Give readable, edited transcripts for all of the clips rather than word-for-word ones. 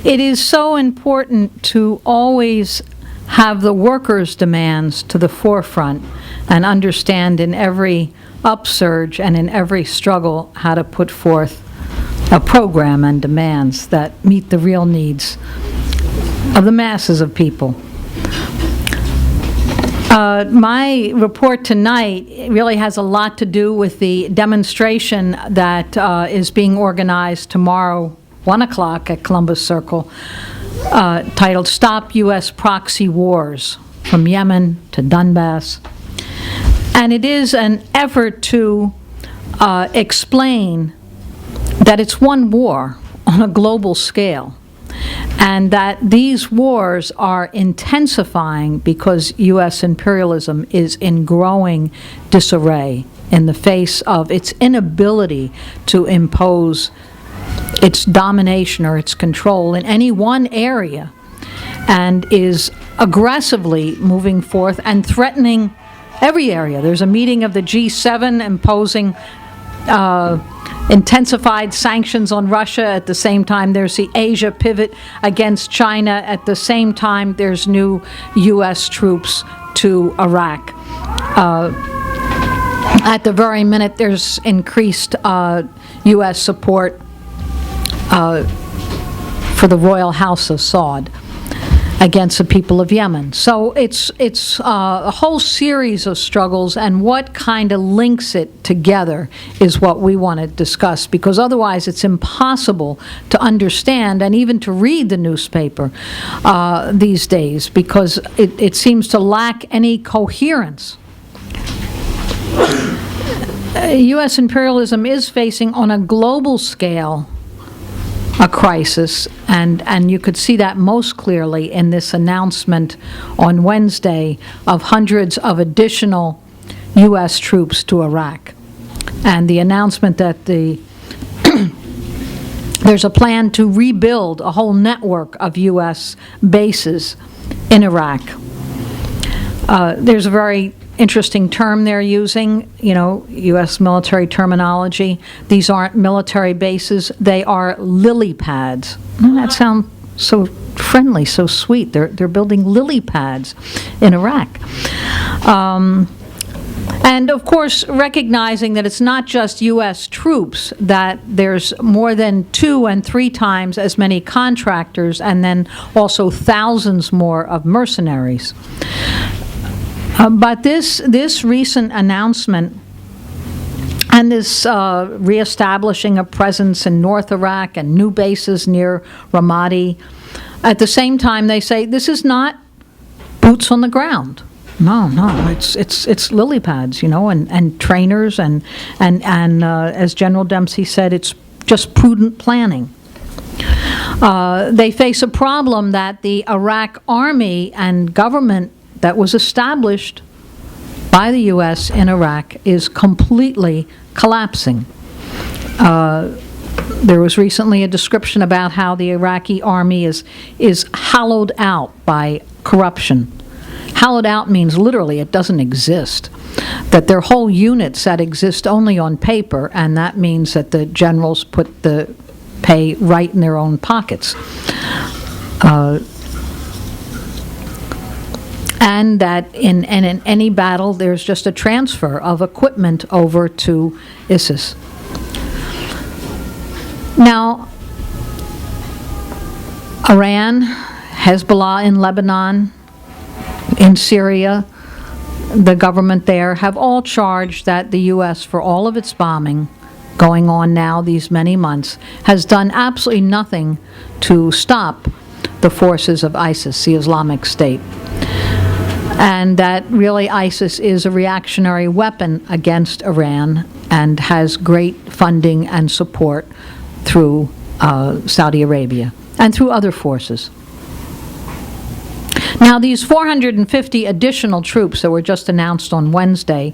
It is so important to always have the workers' demands to the forefront and understand in every upsurge and in every struggle how to put forth a program and demands that meet the real needs of the masses of people. My report tonight really has a lot to do with the demonstration that is being organized tomorrow, 1 o'clock at Columbus Circle, titled Stop U.S. Proxy Wars, from Yemen to Donbass. And it is an effort to explain that it's one war on a global scale, and that these wars are intensifying because U.S. imperialism is in growing disarray in the face of its inability to impose its domination or its control in any one area, and is aggressively moving forth and threatening every area. There's a meeting of the G7 imposing intensified sanctions on Russia. At the same time, there's the Asia pivot against China. At the same time, there's new U.S. troops to Iraq. At the very minute, there's increased U.S. support for the royal house of Saud against the people of Yemen. So it's a whole series of struggles, and what kind of links it together is what we want to discuss, because otherwise it's impossible to understand and even to read the newspaper these days, because it seems to lack any coherence. U.S. imperialism is facing on a global scale a crisis, and you could see that most clearly in this announcement on Wednesday of hundreds of additional U.S. troops to Iraq, and the announcement that there's a plan to rebuild a whole network of U.S. bases in Iraq. There's a very interesting term they're using, U.S. military terminology. These aren't military bases, they are lily pads. Doesn't that sound so friendly, so sweet? They're building lily pads in Iraq. And of course, recognizing that it's not just U.S. troops, that there's more than 2 and 3 times as many contractors, and then also thousands more of mercenaries. But this recent announcement and this reestablishing a presence in North Iraq and new bases near Ramadi, at the same time they say this is not boots on the ground. No, it's lily pads, and trainers, and as General Dempsey said, it's just prudent planning. They face a problem that the Iraq army and government that was established by the U.S. in Iraq is completely collapsing. There was recently a description about how the Iraqi army is hollowed out by corruption. Hollowed out means literally it doesn't exist, that there are whole units that exist only on paper, and that means that the generals put the pay right in their own pockets. And that in any battle, there's just a transfer of equipment over to ISIS. Now, Iran, Hezbollah in Lebanon, in Syria, the government there have all charged that the U.S., for all of its bombing going on now these many months, has done absolutely nothing to stop the forces of ISIS, the Islamic State. And that really ISIS is a reactionary weapon against Iran and has great funding and support through Saudi Arabia and through other forces. Now, these 450 additional troops that were just announced on Wednesday,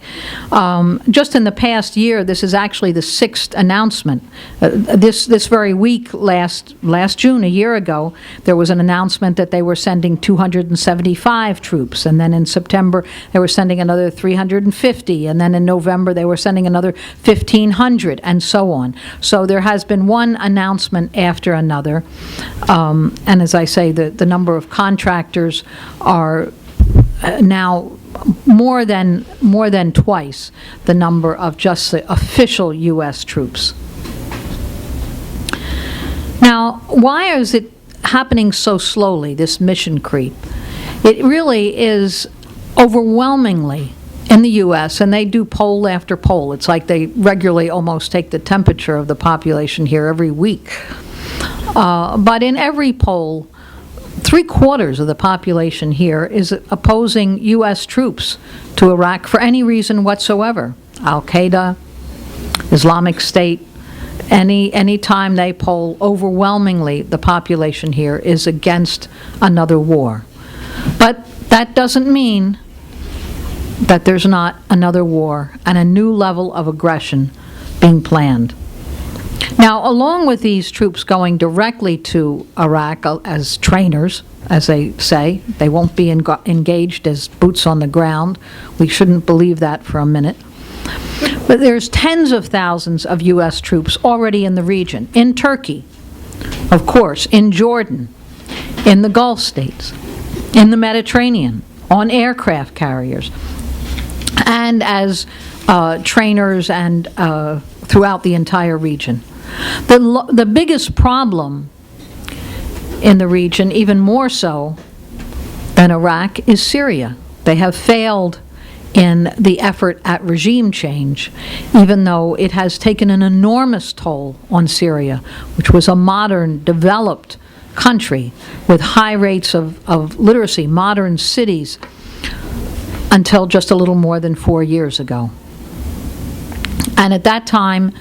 just in the past year, this is actually the 6th announcement. This very week, last June, a year ago, there was an announcement that they were sending 275 troops, and then in September they were sending another 350, and then in November they were sending another 1,500, and so on. So there has been one announcement after another, and as I say, the number of contractors are now more than twice the number of just the official U.S. troops. Now, why is it happening so slowly, this mission creep? It really is overwhelmingly in the U.S., and they do poll after poll. It's like they regularly almost take the temperature of the population here every week. But in every poll, 3/4 of the population here is opposing U.S. troops to Iraq for any reason whatsoever. Al-Qaeda, Islamic State, any time they poll, overwhelmingly the population here is against another war. But that doesn't mean that there's not another war and a new level of aggression being planned. Now, along with these troops going directly to Iraq as trainers, as they say, they won't be engaged as boots on the ground. We shouldn't believe that for a minute. But there's tens of thousands of U.S. troops already in the region, in Turkey, of course, in Jordan, in the Gulf states, in the Mediterranean, on aircraft carriers, and as trainers and throughout the entire region. The biggest problem in the region, even more so than Iraq, is Syria. They have failed in the effort at regime change, even though it has taken an enormous toll on Syria, which was a modern, developed country with high rates of literacy, modern cities, until just a little more than 4 years ago. And at that time,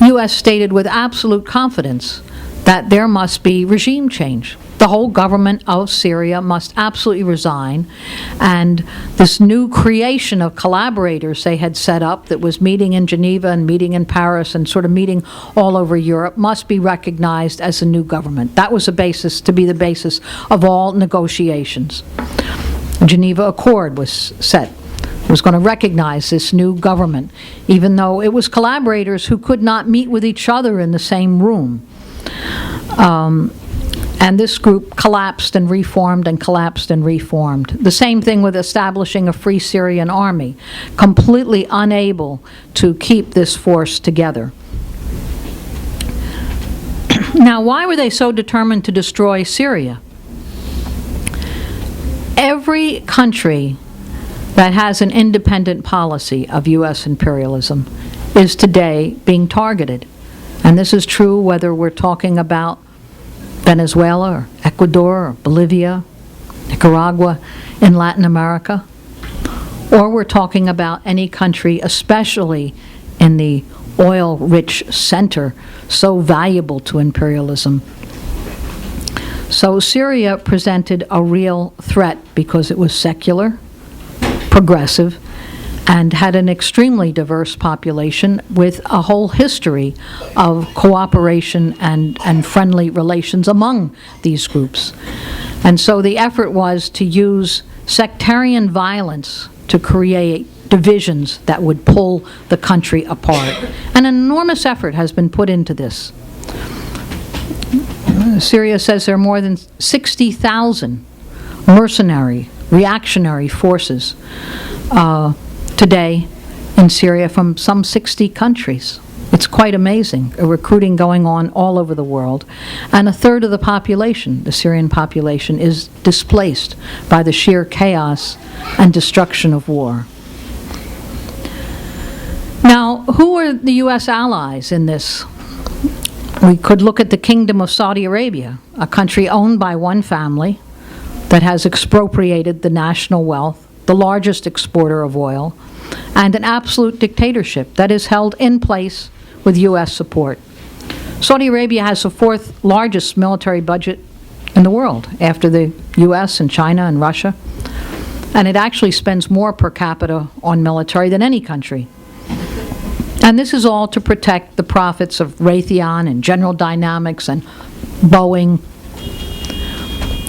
U.S. stated with absolute confidence that there must be regime change. The whole government of Syria must absolutely resign, and this new creation of collaborators they had set up that was meeting in Geneva and meeting in Paris and sort of meeting all over Europe must be recognized as a new government. That was to be the basis of all negotiations. The Geneva Accord was going to recognize this new government, even though it was collaborators who could not meet with each other in the same room. And this group collapsed and reformed and collapsed and reformed. The same thing with establishing a Free Syrian Army, completely unable to keep this force together. Now, why were they so determined to destroy Syria? Every country that has an independent policy of U.S. imperialism is today being targeted. And this is true whether we're talking about Venezuela or Ecuador or Bolivia, Nicaragua in Latin America, or we're talking about any country, especially in the oil-rich center, so valuable to imperialism. So Syria presented a real threat because it was secular, progressive, and had an extremely diverse population with a whole history of cooperation and friendly relations among these groups. And so the effort was to use sectarian violence to create divisions that would pull the country apart. An enormous effort has been put into this. Syria says there are more than 60,000 mercenary, reactionary forces today in Syria from some 60 countries. It's quite amazing, a recruiting going on all over the world. And a third of the population, the Syrian population, is displaced by the sheer chaos and destruction of war. Now, who are the U.S. allies in this? We could look at the Kingdom of Saudi Arabia, a country owned by one family that has expropriated the national wealth, the largest exporter of oil, and an absolute dictatorship that is held in place with U.S. support. Saudi Arabia has the fourth largest military budget in the world, after the US and China and Russia. And it actually spends more per capita on military than any country. And this is all to protect the profits of Raytheon and General Dynamics and Boeing.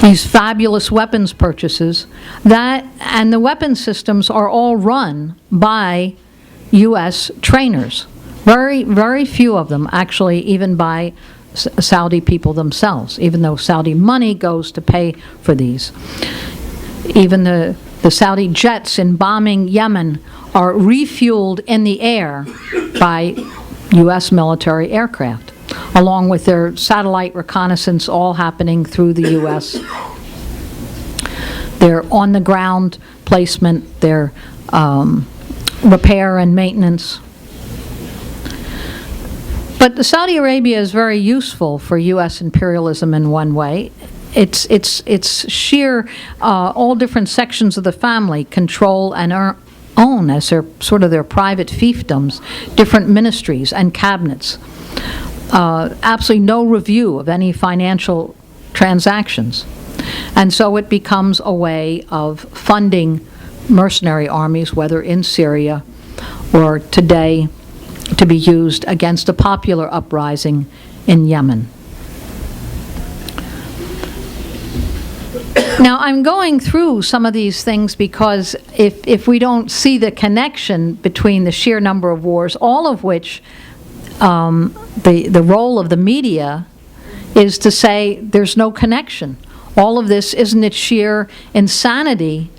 These fabulous weapons purchases, and the weapon systems are all run by U.S. trainers. Very, very few of them actually even by Saudi people themselves, even though Saudi money goes to pay for these. Even the Saudi jets in bombing Yemen are refueled in the air by U.S. military aircraft, along with their satellite reconnaissance, all happening through the U.S. Their on-the-ground placement, their repair and maintenance. But Saudi Arabia is very useful for U.S. imperialism in one way. It's sheer, all different sections of the family control and own as their sort of their private fiefdoms, different ministries and cabinets. Absolutely no review of any financial transactions. And so it becomes a way of funding mercenary armies, whether in Syria or today to be used against a popular uprising in Yemen. Now, I'm going through some of these things because if we don't see the connection between the sheer number of wars, all of which the role of the media is to say there's no connection. All of this, isn't it sheer insanity?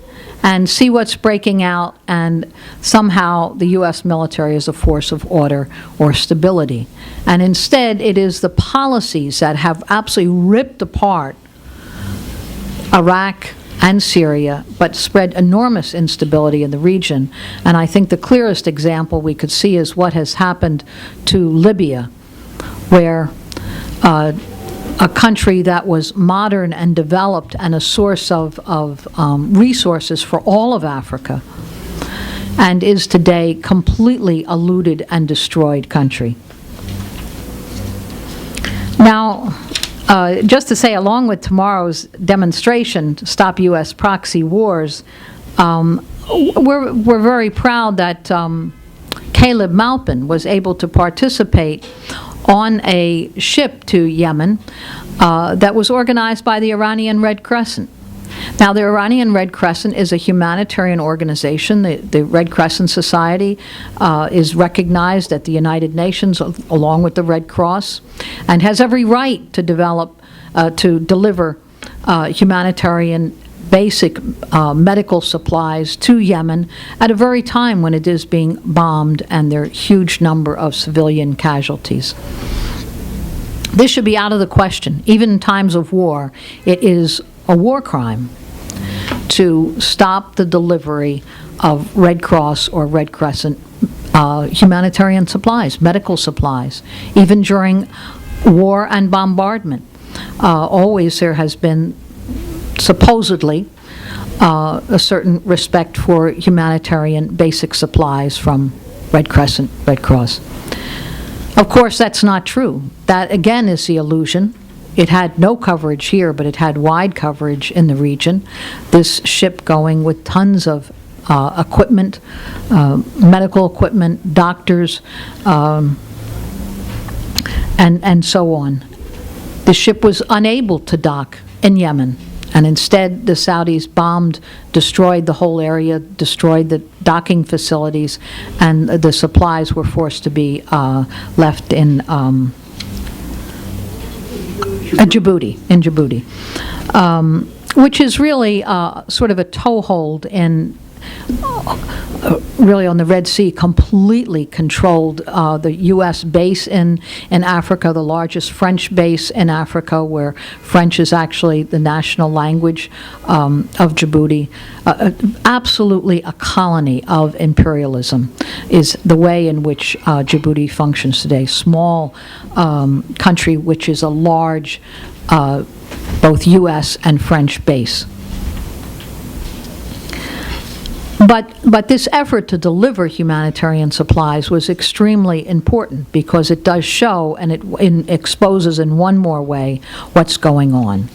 And see what's breaking out, and somehow the U.S. military is a force of order or stability. And instead, it is the policies that have absolutely ripped apart Iraq and Syria, but spread enormous instability in the region. And I think the clearest example we could see is what has happened to Libya, where a country that was modern and developed and a source of resources for all of Africa, and is today completely a looted and destroyed country. Now, just to say, along with tomorrow's demonstration to stop U.S. proxy wars, we're very proud that Caleb Maupin was able to participate on a ship to Yemen that was organized by the Iranian Red Crescent. Now, the Iranian Red Crescent is a humanitarian organization. The Red Crescent Society is recognized at the United Nations along with the Red Cross, and has every right to deliver humanitarian basic medical supplies to Yemen at a very time when it is being bombed and there are huge number of civilian casualties. This should be out of the question. Even in times of war, it is a war crime to stop the delivery of Red Cross or Red Crescent humanitarian supplies, medical supplies, even during war and bombardment. Always there has been supposedly a certain respect for humanitarian basic supplies from Red Crescent, Red Cross. Of course, that's not true. That, again, is the illusion. It had no coverage here, but it had wide coverage in the region. This ship going with tons of equipment, medical equipment, doctors, and so on. The ship was unable to dock in Yemen, and instead the Saudis bombed, destroyed the whole area, destroyed the docking facilities, and the supplies were forced to be left in Djibouti, which is really sort of a toehold in really on the Red Sea, completely controlled the U.S. base in Africa, the largest French base in Africa, where French is actually the national language of Djibouti. Absolutely a colony of imperialism is the way in which Djibouti functions today. Small country which is a large both U.S. and French base. But this effort to deliver humanitarian supplies was extremely important because it does show, and it exposes in one more way what's going on.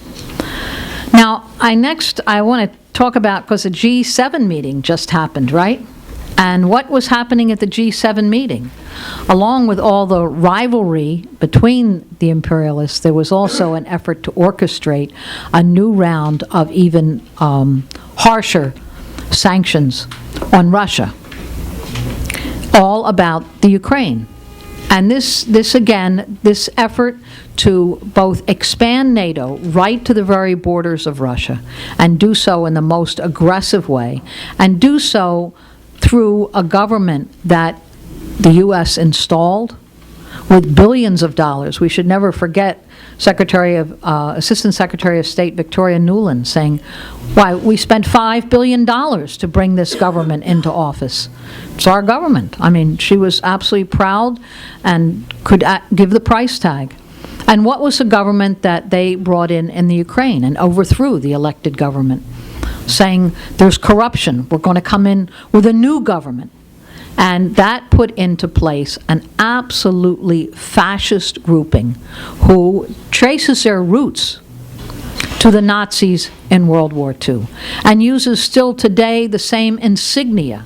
Now, I want to talk about, because the G7 meeting just happened, right? And what was happening at the G7 meeting? Along with all the rivalry between the imperialists, there was also an effort to orchestrate a new round of even harsher sanctions on Russia, all about the Ukraine. And this effort to both expand NATO right to the very borders of Russia, and do so in the most aggressive way, and do so through a government that the U.S. installed with billions of dollars. We should never forget Assistant Secretary of State Victoria Nuland saying, why, we spent $5 billion to bring this government into office. It's our government. I mean, she was absolutely proud and could give the price tag. And what was the government that they brought in the Ukraine and overthrew the elected government, saying there's corruption, we're going to come in with a new government. And that put into place an absolutely fascist grouping who traces their roots to the Nazis in World War II and uses still today the same insignia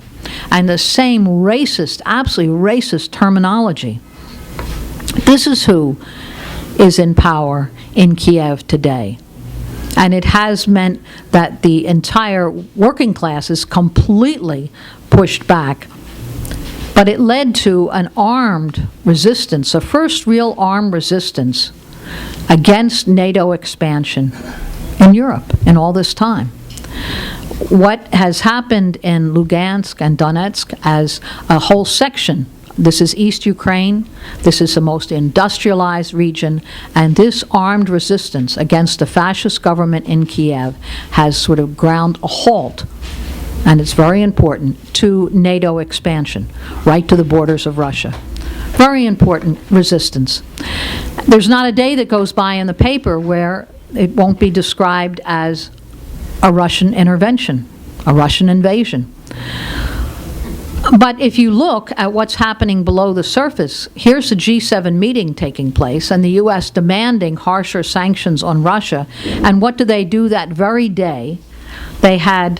and the same racist, absolutely racist terminology. This is who is in power in Kiev today. And it has meant that the entire working class is completely pushed back. But it led to an armed resistance, a first real armed resistance against NATO expansion in Europe in all this time. What has happened in Lugansk and Donetsk as a whole section, this is East Ukraine, this is the most industrialized region, and this armed resistance against the fascist government in Kiev has sort of ground a halt, and it's very important, to NATO expansion, right to the borders of Russia. Very important resistance. There's not a day that goes by in the paper where it won't be described as a Russian intervention, a Russian invasion. But if you look at what's happening below the surface, here's the G7 meeting taking place and the U.S. demanding harsher sanctions on Russia. And what do they do that very day? They had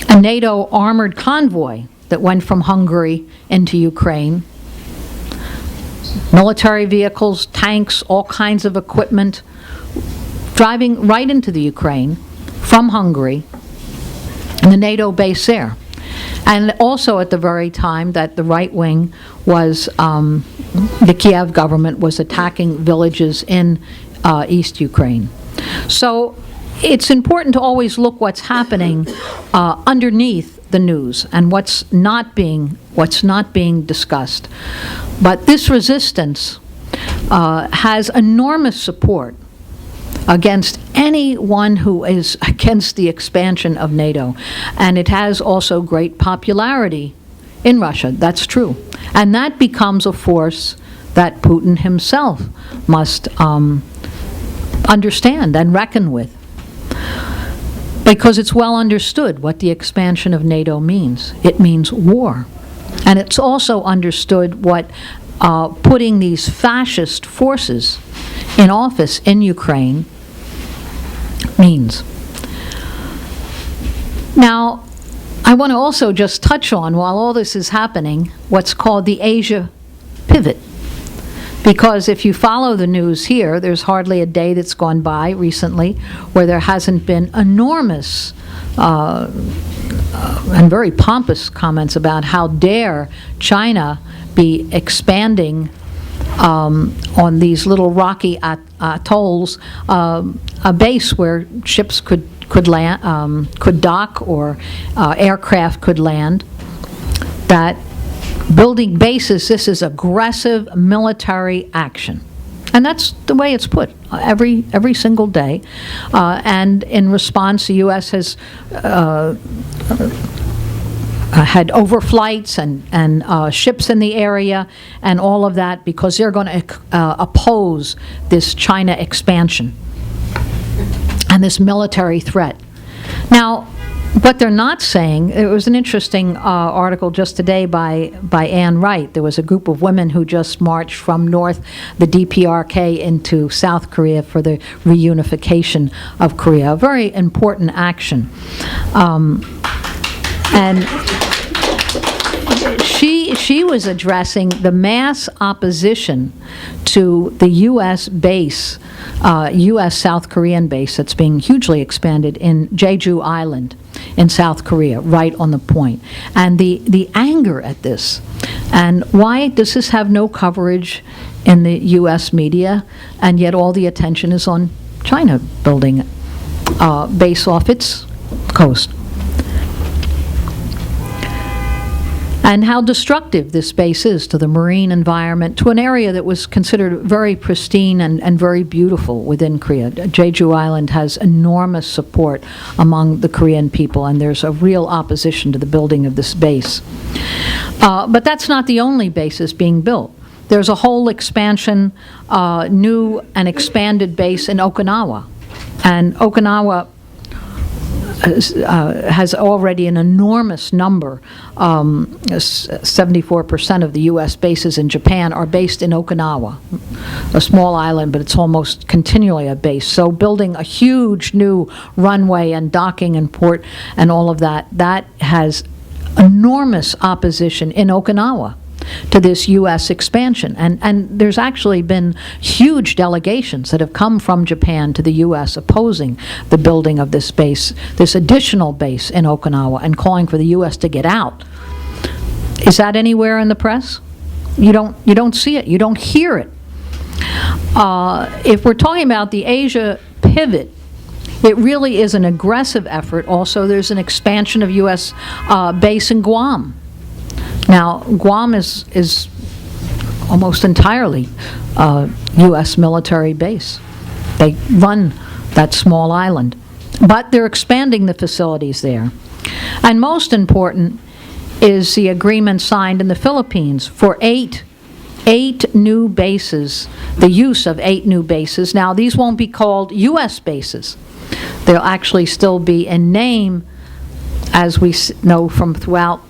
a NATO armored convoy that went from Hungary into Ukraine. Military vehicles, tanks, all kinds of equipment, driving right into the Ukraine from Hungary and the NATO base there. And also at the very time that the right wing was, the Kiev government was attacking villages in East Ukraine. So it's important to always look what's happening underneath the news and what's not being discussed. But this resistance has enormous support against anyone who is against the expansion of NATO. And it has also great popularity in Russia. That's true. And that becomes a force that Putin himself must understand and reckon with, because it's well understood what the expansion of NATO means. It means war. And it's also understood what putting these fascist forces in office in Ukraine means. Now, I want to also just touch on, while all this is happening, what's called the Asia pivot. Because if you follow the news here, there's hardly a day that's gone by recently where there hasn't been enormous and very pompous comments about how dare China be expanding on these little rocky atolls, a base where ships could land, could dock, or aircraft could land. That building bases, this is aggressive military action. And that's the way it's put every single day. And in response, the U.S. has had overflights and ships in the area and all of that, because they're going to oppose this China expansion and this military threat. Now, What they're not saying, it was an interesting article just today by Ann Wright. There was a group of women who just marched from the DPRK into South Korea for the reunification of Korea, a very important action. And she was addressing the mass opposition to the U.S. base, U.S. South Korean base that's being hugely expanded in Jeju Island in South Korea, right on the point. And the anger at this. And why does this have no coverage in the U.S. media, and yet all the attention is on China building a base off its coast? And how destructive this base is to the marine environment, to an area that was considered very pristine and very beautiful within Korea. Jeju Island has enormous support among the Korean people, and there's a real opposition to the building of this base. But that's not the only bases being built. There's a whole expansion, new and expanded base in Okinawa. And Okinawa has already an enormous number. 74% of the U.S. bases in Japan are based in Okinawa, a small island, but it's almost continually a base. So building a huge new runway and docking and port and all of that, that has enormous opposition in Okinawa to this U.S. expansion. And there's actually been huge delegations that have come from Japan to the U.S. opposing the building of this base, this additional base in Okinawa, and calling for the U.S. to get out. Is that anywhere in the press? You don't see it. You don't hear it. If we're talking about the Asia pivot, it really is an aggressive effort. Also, there's an expansion of U.S. Base in Guam. Now, Guam is almost entirely a U.S. military base. They run that small island. But they're expanding the facilities there. And most important is the agreement signed in the Philippines for eight new bases, the use of 8 new bases. Now, these won't be called U.S. bases. They'll actually still be in name, as we know from throughout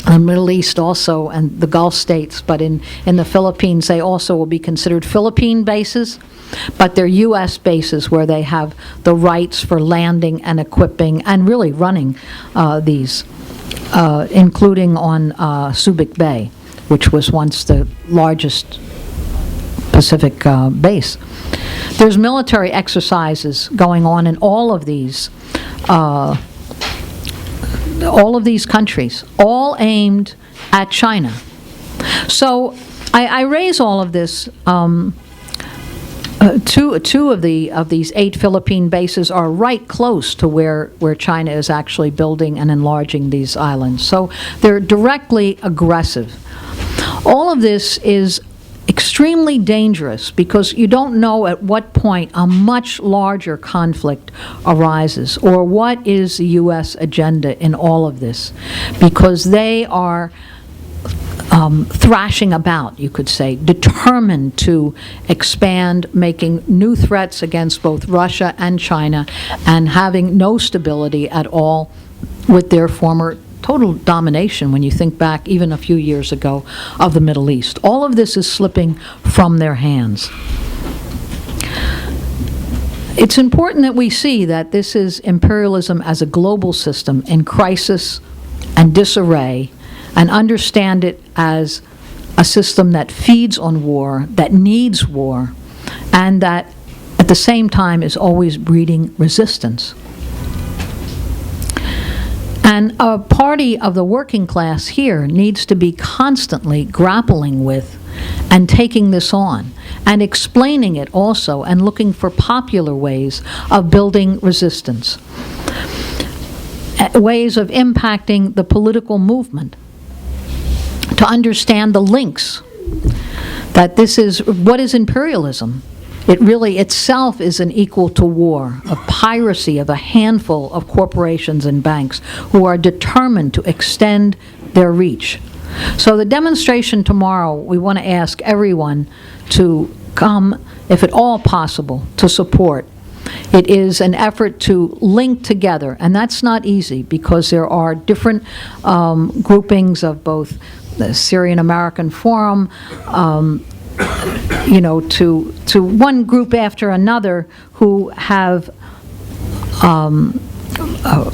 the Middle East also, and the Gulf states, but in the Philippines, they also will be considered Philippine bases, but they're U.S. bases where they have the rights for landing and equipping and really running these, including on Subic Bay, which was once the largest Pacific base. There's military exercises going on in all of these countries, all aimed at China. So I raise all of this. Two of these 8 Philippine bases are right close to where China is actually building and enlarging these islands. So they're directly aggressive. All of this is extremely dangerous because you don't know at what point a much larger conflict arises or what is the U.S. agenda in all of this, because they are thrashing about, you could say, determined to expand, making new threats against both Russia and China, and having no stability at all with their former total domination, when you think back even a few years ago, of the Middle East. All of this is slipping from their hands. It's important that we see that this is imperialism as a global system in crisis and disarray, and understand it as a system that feeds on war, that needs war, and that at the same time is always breeding resistance. And a party of the working class here needs to be constantly grappling with and taking this on and explaining it also, and looking for popular ways of building resistance, ways of impacting the political movement, to understand the links, that this is, what is imperialism? It really itself is an equal to war, a piracy of a handful of corporations and banks who are determined to extend their reach. So the demonstration tomorrow, we want to ask everyone to come, if at all possible, to support. It is an effort to link together, and that's not easy because there are different groupings of both the Syrian American Forum, you know, to one group after another who have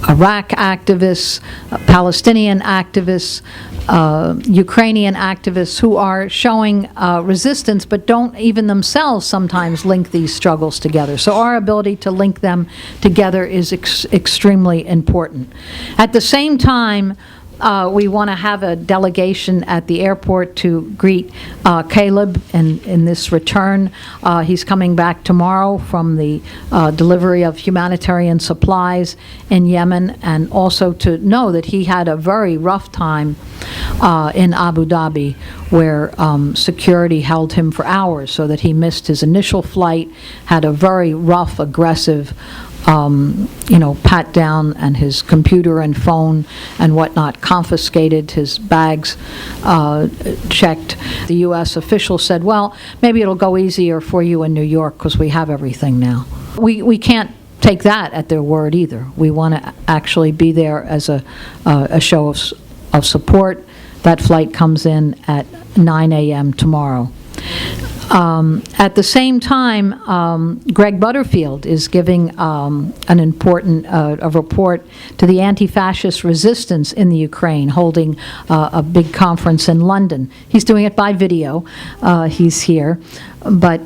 Iraq activists, Palestinian activists, Ukrainian activists who are showing resistance but don't even themselves sometimes link these struggles together. So our ability to link them together is extremely important. At the same time, we want to have a delegation at the airport to greet Caleb in this return. He's coming back tomorrow from the delivery of humanitarian supplies in Yemen, and also to know that he had a very rough time in Abu Dhabi, where security held him for hours so that he missed his initial flight, had a very rough, aggressive you know, pat down, and his computer and phone and whatnot confiscated, his bags checked. The U.S. official said, well, maybe it'll go easier for you in New York because we have everything now. We can't take that at their word either. We want to actually be there as a show of support. That flight comes in at 9 a.m. tomorrow. At the same time, Greg Butterfield is giving an important a report to the anti-fascist resistance in the Ukraine, holding a big conference in London. He's doing it by video. He's here. But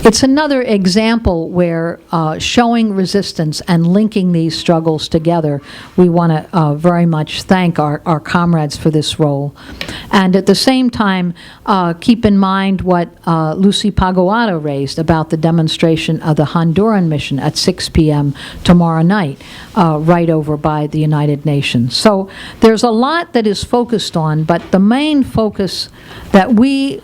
it's another example where showing resistance and linking these struggles together, we want to very much thank our comrades for this role. And at the same time, keep in mind what Lucy Pagoada raised about the demonstration of the Honduran mission at 6 p.m. tomorrow night, right over by the United Nations. So there's a lot that is focused on, but the main focus that we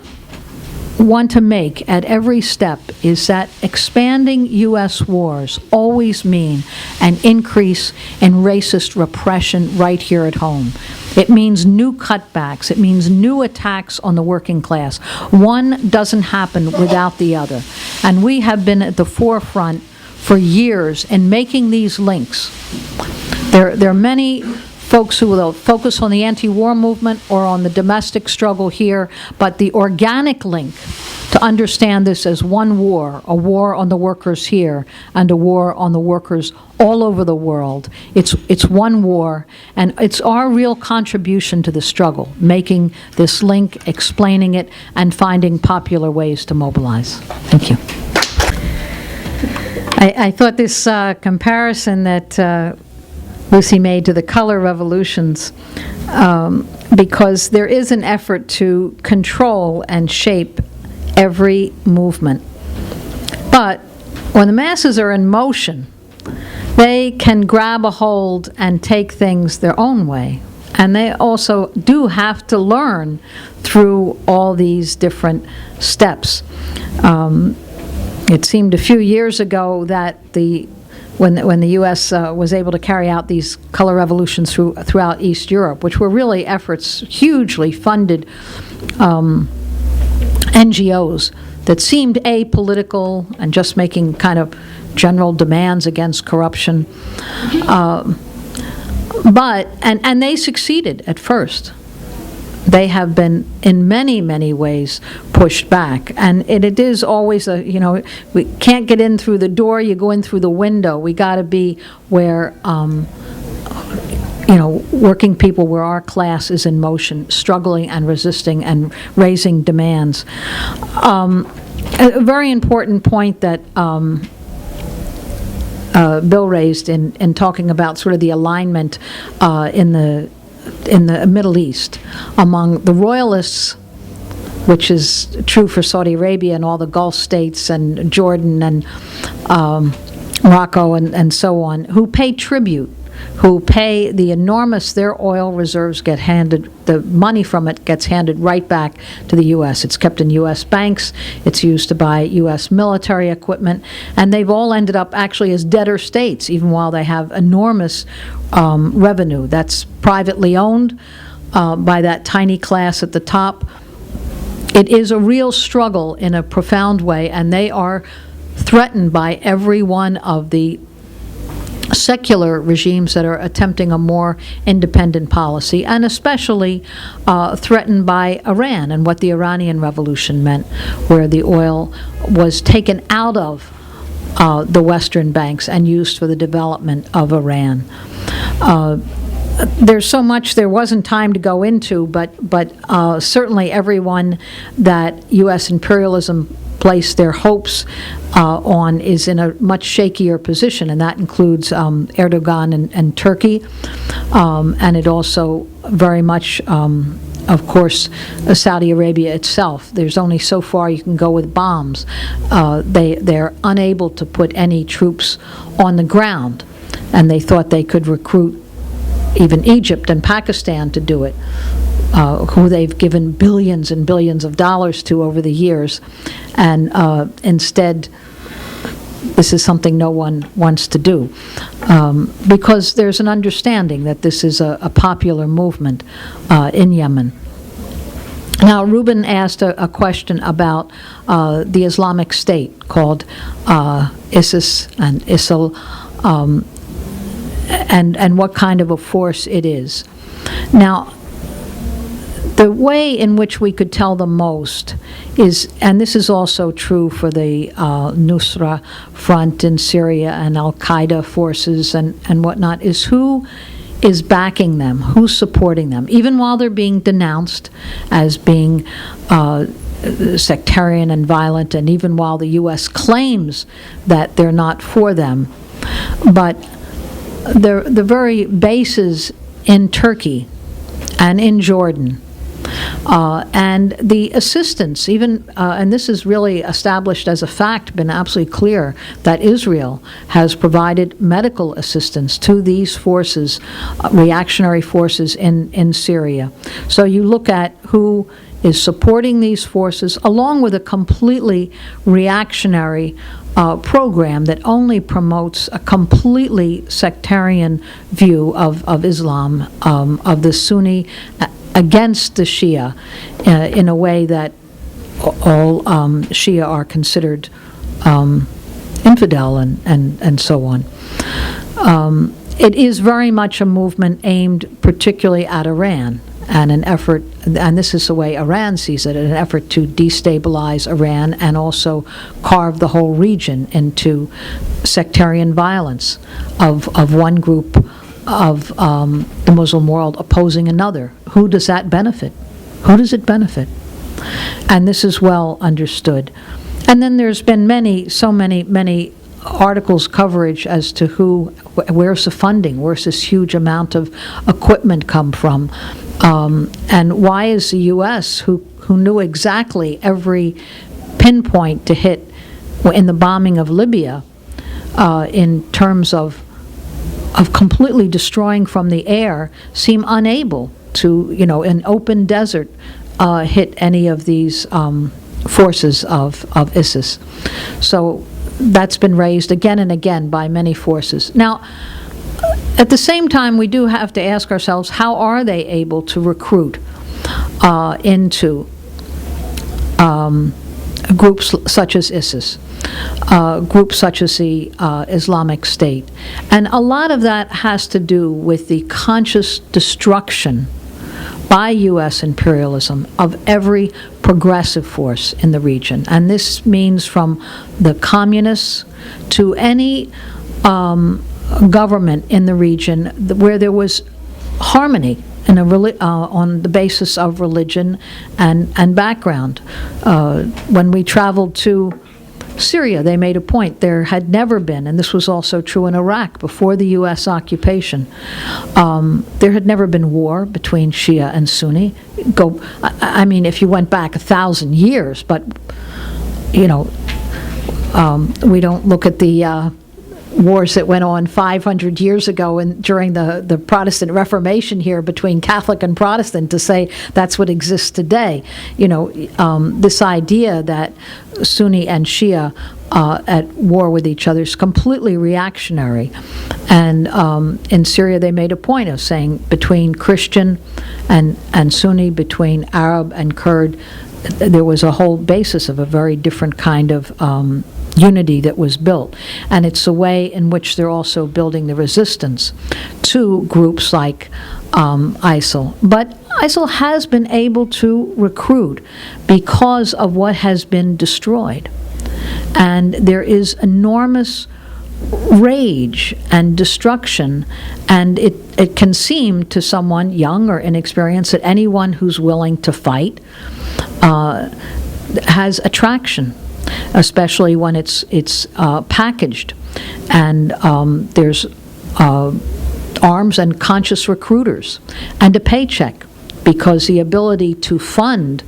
want to make at every step is that expanding U.S. wars always mean an increase in racist repression right here at home. It means new cutbacks. It means new attacks on the working class. One doesn't happen without the other. And we have been at the forefront for years in making these links. There are many folks who will focus on the anti-war movement or on the domestic struggle here, but the organic link to understand this as one war, a war on the workers here and a war on the workers all over the world. It's one war, and it's our real contribution to the struggle, making this link, explaining it, and finding popular ways to mobilize. Thank you. I thought this comparison that Lucy made to the color revolutions, because there is an effort to control and shape every movement. But when the masses are in motion, they can grab a hold and take things their own way. And they also do have to learn through all these different steps. It seemed a few years ago that when the U.S. was able to carry out these color revolutions throughout East Europe, which were really efforts, hugely funded NGOs that seemed apolitical and just making kind of general demands against corruption. But they succeeded at first. They have been, in many, many ways, pushed back. And it is always we can't get in through the door, you go in through the window. We got to be where, working people, where our class is in motion, struggling and resisting and raising demands. A very important point that Bill raised in talking about sort of the alignment in the Middle East among the royalists, which is true for Saudi Arabia and all the Gulf states and Jordan and Morocco and so on, who pay tribute, who pay the enormous, their oil reserves get handed, the money from it gets handed right back to the U.S. It's kept in U.S. banks, it's used to buy U.S. military equipment, and they've all ended up actually as debtor states, even while they have enormous revenue that's privately owned by that tiny class at the top. It is a real struggle in a profound way, and they are threatened by every one of the secular regimes that are attempting a more independent policy, and especially threatened by Iran and what the Iranian Revolution meant, where the oil was taken out of the Western banks and used for the development of Iran. There's so much there wasn't time to go into, but certainly everyone that U.S. imperialism placed their hopes on is in a much shakier position, and that includes Erdogan and Turkey, and it also very much, of course, Saudi Arabia itself. There's only so far you can go with bombs. They're unable to put any troops on the ground, and they thought they could recruit even Egypt and Pakistan to do it, who they've given billions and billions of dollars to over the years. And instead, this is something no one wants to do, because there's an understanding that this is a popular movement in Yemen. Now, Ruben asked a question about the Islamic State called ISIS and ISIL, and what kind of a force it is. Now, the way in which we could tell the most is, and this is also true for the Nusra Front in Syria and al-Qaeda forces and whatnot, is who is backing them, who's supporting them, even while they're being denounced as being sectarian and violent, and even while the U.S. claims that they're not for them. But the very bases in Turkey and in Jordan, and the assistance, even, and this is really established as a fact, been absolutely clear, that Israel has provided medical assistance to these forces, reactionary forces in Syria. So you look at who is supporting these forces, along with a completely reactionary program that only promotes a completely sectarian view of Islam, of the Sunni against the Shia, in a way that all Shia are considered infidel and so on. It is very much a movement aimed particularly at Iran, and an effort, and this is the way Iran sees it, an effort to destabilize Iran and also carve the whole region into sectarian violence of one group of the Muslim world opposing another. Who does that benefit? Who does it benefit? And this is well understood. And then there's been so many articles coverage as to where's the funding, where's this huge amount of equipment come from, and why is the U.S., who knew exactly every pinpoint to hit in the bombing of Libya, in terms of completely destroying from the air, seem unable to, in open desert, hit any of these forces of ISIS. So that's been raised again and again by many forces. Now, at the same time, we do have to ask ourselves, how are they able to recruit into groups such as ISIS, groups such as the Islamic State? And a lot of that has to do with the conscious destruction by U.S. imperialism of every progressive force in the region. And this means from the communists to any government in the region where there was harmony in on the basis of religion and background. When we traveled to Syria, they made a point. There had never been, and this was also true in Iraq before the U.S. occupation, there had never been war between Shia and Sunni. I mean, if you went back 1,000 years, but, we don't look at the wars that went on 500 years ago and during the Protestant Reformation here between Catholic and Protestant to say that's what exists today. This idea that Sunni and Shia at war with each other is completely reactionary. And in Syria they made a point of saying between Christian and Sunni, between Arab and Kurd, there was a whole basis of a very different kind of unity that was built. And it's the way in which they're also building the resistance to groups like ISIL. But ISIL has been able to recruit because of what has been destroyed. And there is enormous rage and destruction, and it can seem to someone young or inexperienced that anyone who's willing to fight has attraction, especially when it's packaged, and there's arms and conscious recruiters and a paycheck, because the ability to fund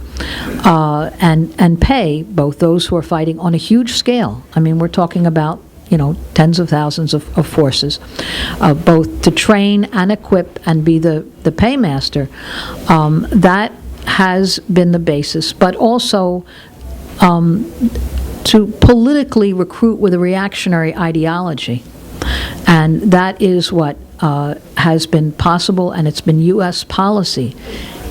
and pay both those who are fighting on a huge scale. I mean, we're talking about, tens of thousands of forces, both to train and equip and be the paymaster. That has been the basis, but also to politically recruit with a reactionary ideology. And that is what has been possible, and it's been U.S. policy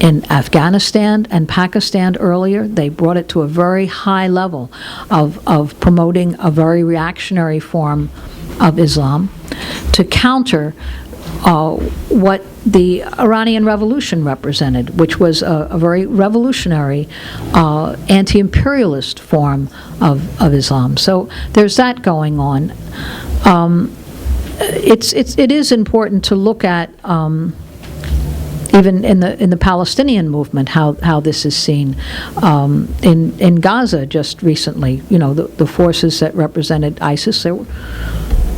in Afghanistan and Pakistan earlier. They brought it to a very high level of promoting a very reactionary form of Islam to counter what the Iranian Revolution represented, which was a very revolutionary anti-imperialist form of Islam. So there's that going on. It is important to look at even in the Palestinian movement how this is seen. In Gaza just recently, the forces that represented ISIS, they were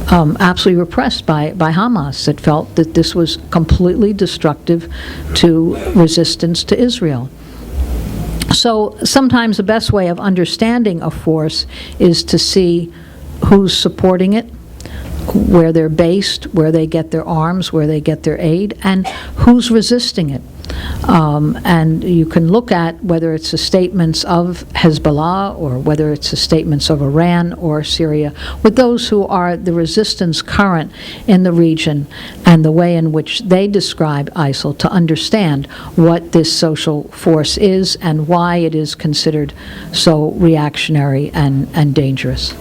absolutely repressed by Hamas, that felt that this was completely destructive to resistance to Israel. So sometimes the best way of understanding a force is to see who's supporting it, where they're based, where they get their arms, where they get their aid, and who's resisting it. And you can look at whether it's the statements of Hezbollah or whether it's the statements of Iran or Syria, with those who are the resistance current in the region and the way in which they describe ISIL, to understand what this social force is and why it is considered so reactionary and dangerous.